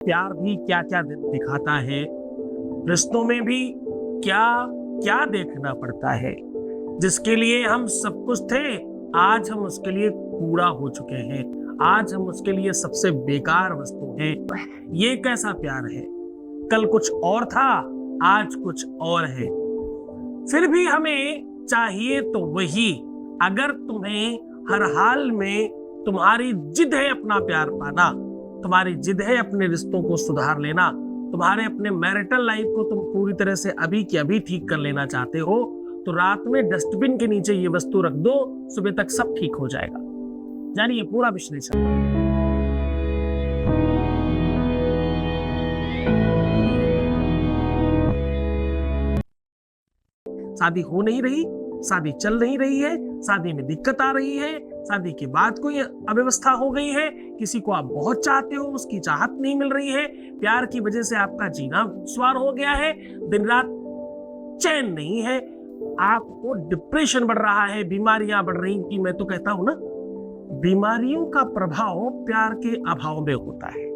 प्यार भी क्या क्या दिखाता है, रिश्तों में भी क्या क्या देखना पड़ता है। जिसके लिए हम सब कुछ थे, आज हम उसके लिए कूड़ा हो चुके हैं। आज हम उसके लिए सबसे बेकार वस्तु हैं। ये कैसा प्यार है? कल कुछ और था, आज कुछ और है। फिर भी हमें चाहिए तो वही। अगर तुम्हें हर हाल में तुम्हारी जिद है अपना प्यार पाना, तुम्हारी जिद है अपने रिश्तों को सुधार लेना, तुम्हारे अपने मैरिटल लाइफ को तुम पूरी तरह से अभी की अभी ठीक कर लेना चाहते हो, तो रात में डस्टबिन के नीचे ये वस्तु रख दो, सुबह तक सब ठीक हो जाएगा। जानिए पूरा विश्लेषण। शादी हो नहीं रही, शादी चल नहीं रही है, शादी में दिक्कत आ रही है, शादी के बाद कोई अव्यवस्था हो गई है, किसी को आप बहुत चाहते हो, उसकी चाहत नहीं मिल रही है, प्यार की वजह से आपका जीना दुश्वार हो गया है, दिन रात चैन नहीं है, आपको डिप्रेशन बढ़ रहा है, बीमारियां बढ़ रही कि मैं तो कहता हूं ना, बीमारियों का प्रभाव प्यार के अभाव में होता है।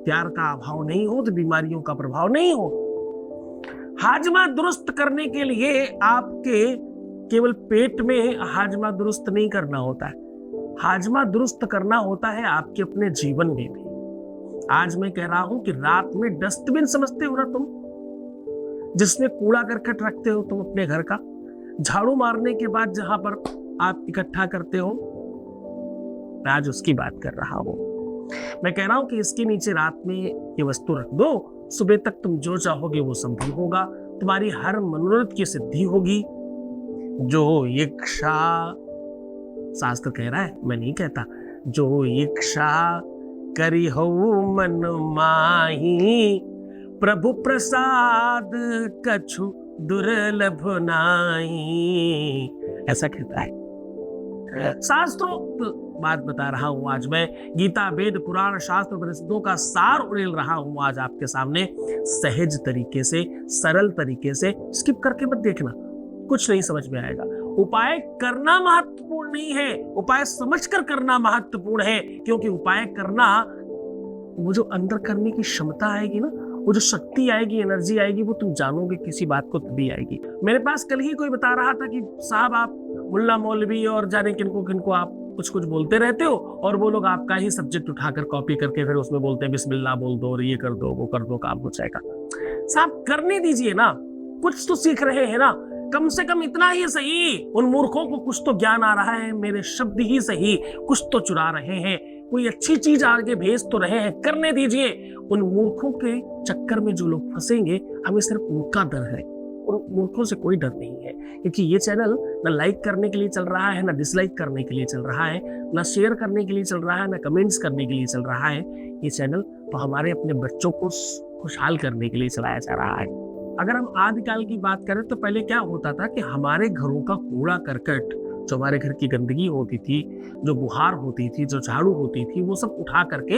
प्यार का अभाव नहीं हो तो बीमारियों का प्रभाव नहीं हो। हाजमा दुरुस्त करने के लिए आपके केवल पेट में हाजमा दुरुस्त नहीं करना होता है, हाजमा दुरुस्त करना होता है आपके अपने जीवन में भी। आज मैं कह रहा हूं कि रात में डस्टबिन समझते हो ना तुम, जिसमें कूड़ा करकट रखते हो तुम अपने घर का, झाड़ू मारने के बाद जहां पर आप इकट्ठा करते हो, मैं आज उसकी बात कर रहा हूं। मैं कह रहा हूं कि इसके नीचे रात में ये वस्तु रख दो, सुबह तक तुम जो चाहोगे वो संभव होगा, तुम्हारी हर मनोरथ की सिद्धि होगी। जो इच्छा, शास्त्र कह रहा है, मैं नहीं कहता, जो इच्छा करी हो मन माही, प्रभु प्रसाद कछु दुर्लभ नाई, ऐसा कहता है। शास्त्रोक्त बात बता रहा हूं आज मैं, गीता वेद पुराण शास्त्र उपनिषदों का सार उड़ेल रहा हूं आज आपके सामने, सहज तरीके से, सरल तरीके से। स्किप करके मत देखना, कुछ नहीं समझ में आएगा। उपाय करना महत्वपूर्ण नहीं है, उपाय समझकर करना महत्वपूर्ण है, क्योंकि उपाय करना, वो जो अंदर करने की क्षमता आएगी ना, वो जो शक्ति आएगी, एनर्जी आएगी, वो तुम जानोगे किसी बात को तभी आएगी। मेरे पास कल ही कोई बता रहा था कि साहब आप मुल्ला मौलवी और जाने किनको किनको आप कुछ कुछ बोलते रहते हो, और वो लोग आपका ही सब्जेक्ट उठाकर कॉपी करके फिर उसमें बोलते हैं बिस्मिल्लाह बोल दो और ये कर दो वो कर दो, काम हो जाएगा। साहब करने दीजिए ना, कुछ तो सीख रहे हैं ना, कम से कम इतना ही सही। उन मूर्खों को कुछ तो ज्ञान आ रहा है, मेरे शब्द ही सही कुछ तो चुरा रहे हैं, कोई अच्छी चीज आगे भेज तो रहे हैं, करने दीजिए। उन मूर्खों के चक्कर में जो लोग फंसेंगे, हमें सिर्फ उनका डर है, उन मूर्खों से कोई डर नहीं है। क्योंकि ये चैनल ना लाइक करने के लिए चल रहा है, ना डिसलाइक करने के लिए चल रहा है, ना शेयर करने के लिए चल रहा है, ना कमेंट्स करने के लिए चल रहा है। ये चैनल तो हमारे अपने बच्चों को खुशहाल करने के लिए चलाया जा रहा है। अगर हम आदिकाल की बात करें तो पहले क्या होता था कि हमारे घरों का कूड़ा करकट, जो हमारे घर की गंदगी होती थी, जो बुहार होती थी, जो झाड़ू होती थी, वो सब उठा करके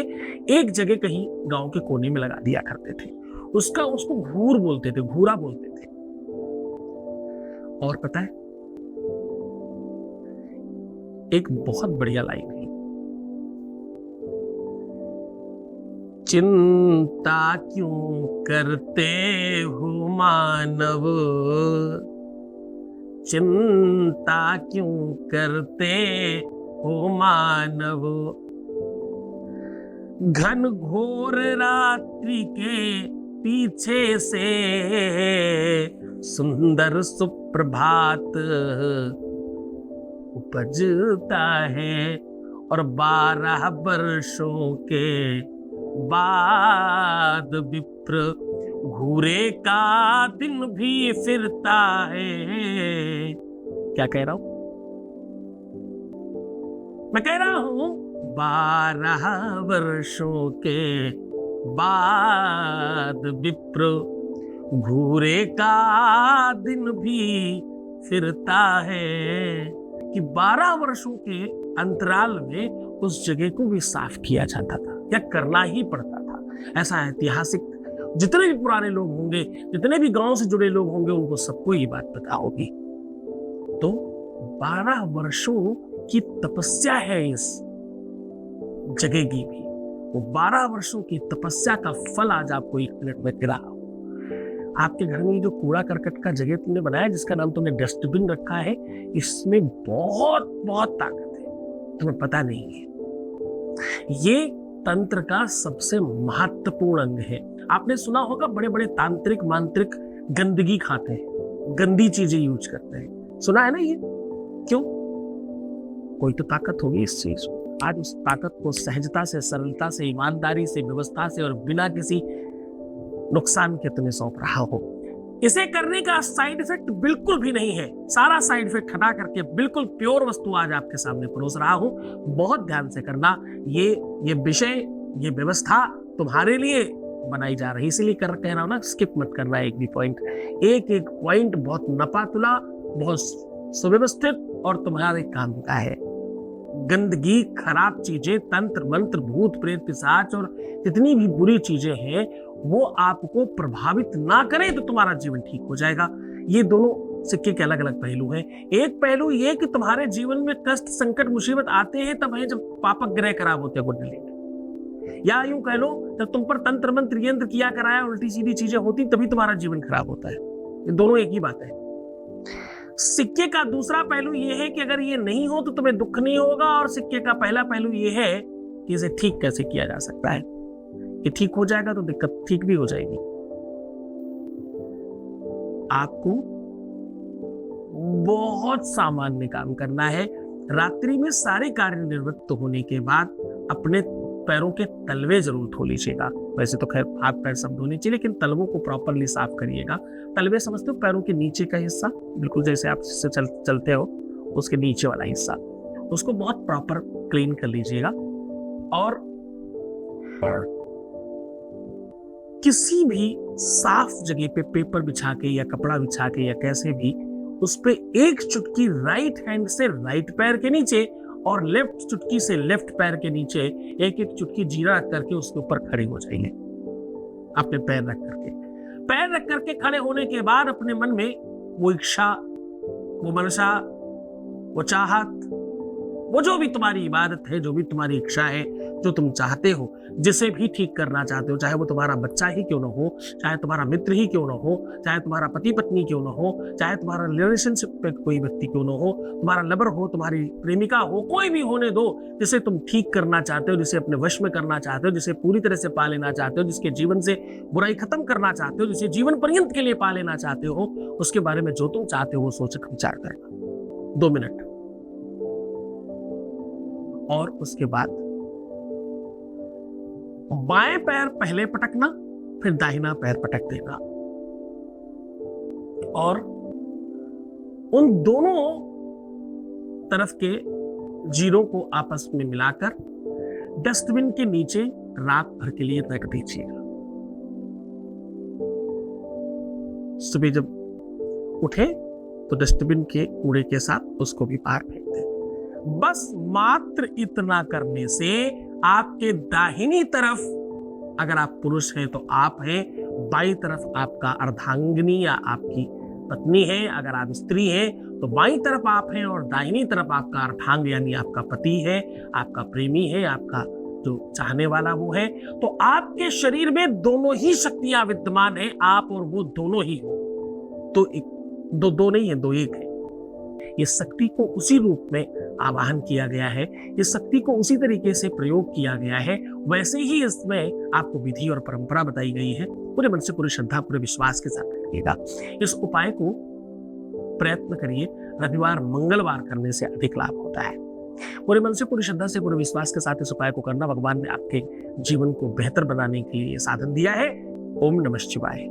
एक जगह कहीं गांव के कोने में लगा दिया करते थे। उसको घूर बोलते थे, घूरा बोलते थे। और पता है, एक बहुत बढ़िया लाइन है, चिंता क्यों करते हो मानव, चिंता क्यों करते हो मानव, घन घोर रात्रि के पीछे से सुंदर सुप्रभात उपजता है, और 12 वर्षों के बाद विप्र घूरे का दिन भी फिरता है। क्या कह रहा हूं मैं? कह रहा हूं 12 वर्षों के बाद विप्र घूरे का दिन भी फिरता है, कि 12 वर्षों के अंतराल में उस जगह को भी साफ किया जाता था, या करना ही पड़ता था। ऐसा ऐतिहासिक, जितने भी पुराने लोग होंगे, जितने भी गांव से जुड़े लोग होंगे, उनको सबको ये बात पता होगी। तो 12 वर्षों की तपस्या है इस जगह की भी, वो 12 वर्षों की तपस्या का फल आज आपको 1 मिनट में गिरा। आपके घर में जो कूड़ा करकट का जगह तुमने बनाया, जिसका नाम तुमने डस्टबिन रखा है, इसमें बहुत बहुत ताकत है, तुम्हें पता नहीं है। ये तंत्र का सबसे महत्वपूर्ण अंग है। आपने सुना होगा बड़े बड़े तांत्रिक मांत्रिक गंदगी खाते हैं, गंदी चीजें यूज करते हैं, सुना है ना ये? क्यों? कोई तो ताकत होगी इस चीज। आज उस ताकत को सहजता से, सरलता से, ईमानदारी से, व्यवस्था से और बिना किसी नुकसान के तुम्हें सौंप रहा हो। इसे करने का साइड इफेक्ट बिल्कुल भी नहीं है। सारा साइड इफेक्ट हटा करके बिल्कुल प्योर वस्तु आज आपके सामने परोस रहा हूं। बहुत ध्यान से करना। ये विषय, ये व्यवस्था तुम्हारे लिए बनाई जा रही, इसीलिए कह रहा हूं ना, स्किप मत करना एक भी पॉइंट। एक एक पॉइंट बहुत नपातुला, बहुत सुव्यवस्थित और तुम्हारे काम का है। गंदगी, खराब चीजें, तंत्र मंत्र, भूत प्रेत पिशाच और जितनी भी बुरी चीजें हैं वो आपको प्रभावित ना करें तो तुम्हारा जीवन ठीक हो जाएगा। ये दोनों सिक्के के अलग अलग पहलू हैं। एक पहलू ये कि तुम्हारे जीवन में कष्ट, संकट, मुसीबत आते हैं तब है जब पापक ग्रह खराब होते हैं कुंडली, या यूं कह लो जब तुम पर तंत्र मंत्र यंत्र किया कराया उल्टी सीधी चीजें होती तभी तुम्हारा जीवन खराब होता है। ये दोनों एक ही बात है। सिक्के का दूसरा पहलू ये है कि अगर ये नहीं हो तो तुम्हें दुख नहीं होगा, और सिक्के का पहला पहलू ये है कि इसे ठीक कैसे किया जा सकता है। ये ठीक हो जाएगा तो दिक्कत ठीक भी हो जाएगी। आपको बहुत सामान्य काम करना है। रात्रि में सारे कार्य निवृत्त होने के बाद अपने पैरों के तलवे जरूर धो लीजिएगा। वैसे तो खैर हाथ पैर सब धोने चाहिए, लेकिन तलवों को प्रॉपरली साफ करिएगा। तलवे समझते हो? पैरों के नीचे का हिस्सा, बिल्कुल जैसे आप चलते हो उसके नीचे वाला हिस्सा, उसको बहुत प्रॉपर क्लीन कर लीजिएगा। और किसी भी साफ जगह पे पेपर बिछा के या कपड़ा बिछा के या कैसे भी उस पे एक चुटकी राइट हैंड से राइट पैर के नीचे और लेफ्ट चुटकी से लेफ्ट पैर के नीचे एक एक चुटकी जीरा रख करके उसके ऊपर खड़े हो जाइए। अपने पैर रख करके खड़े होने के बाद अपने मन में वो इच्छा, वो मनसा, वो चाहत, वो जो भी तुम्हारी इबादत है, जो भी तुम्हारी इच्छा है, जो तुम चाहते हो, जिसे भी ठीक करना चाहते हो, चाहे वो तुम्हारा बच्चा ही क्यों ना हो, चाहे तुम्हारा मित्र ही क्यों ना हो, चाहे तुम्हारा पति पत्नी क्यों ना हो, चाहे तुम्हारा रिलेशनशिप पे कोई व्यक्ति क्यों ना हो, तुम्हारा लवर हो, तुम्हारी प्रेमिका हो, कोई भी होने दो, जिसे तुम ठीक करना चाहते हो, जिसे अपने वश में करना चाहते हो, जिसे पूरी तरह से पा लेना चाहते हो, जिसके जीवन से बुराई खत्म करना चाहते हो, जिसे जीवन पर्यंत के लिए पा लेना चाहते हो, उसके बारे में जो तुम चाहते हो वो सोच विचार करना 2 मिनट। और उसके बाद बाएं पैर पहले पटकना, फिर दाहिना पैर पटक देना, और उन दोनों तरफ के जीरों को आपस में मिलाकर डस्टबिन के नीचे रात भर के लिए रख दीजिएगा। सुबह जब उठे तो डस्टबिन के कूड़े के साथ उसको भी बाहर फेंक दें। बस मात्र इतना करने से आपके दाहिनी तरफ, अगर आप पुरुष हैं तो आप हैं, बाईं तरफ आपका अर्धांगिनी या आपकी पत्नी है, अगर आप स्त्री हैं तो बाईं तरफ आप हैं और दाहिनी तरफ आपका अर्धांग यानी आपका पति है, आपका प्रेमी है, आपका जो चाहने वाला वो है। तो आपके शरीर में दोनों ही शक्तियां विद्यमान है, आप और वो दोनों ही हो। तो दो नहीं है, 2 एक है। ये शक्ति को उसी रूप में आवाहन किया गया है, इस शक्ति को उसी तरीके से प्रयोग किया गया है, वैसे ही इसमें आपको विधि और परंपरा बताई गई है। पूरे मन से, पूरी श्रद्धा, पूरे विश्वास के साथ करिएगा। इस उपाय को प्रयत्न करिए, रविवार मंगलवार करने से अधिक लाभ होता है। पूरे मन से, पूरी श्रद्धा से, पूरे विश्वास के साथ इस उपाय को करना। भगवान ने आपके जीवन को बेहतर बनाने के लिए साधन दिया है। ओम नमः शिवाय।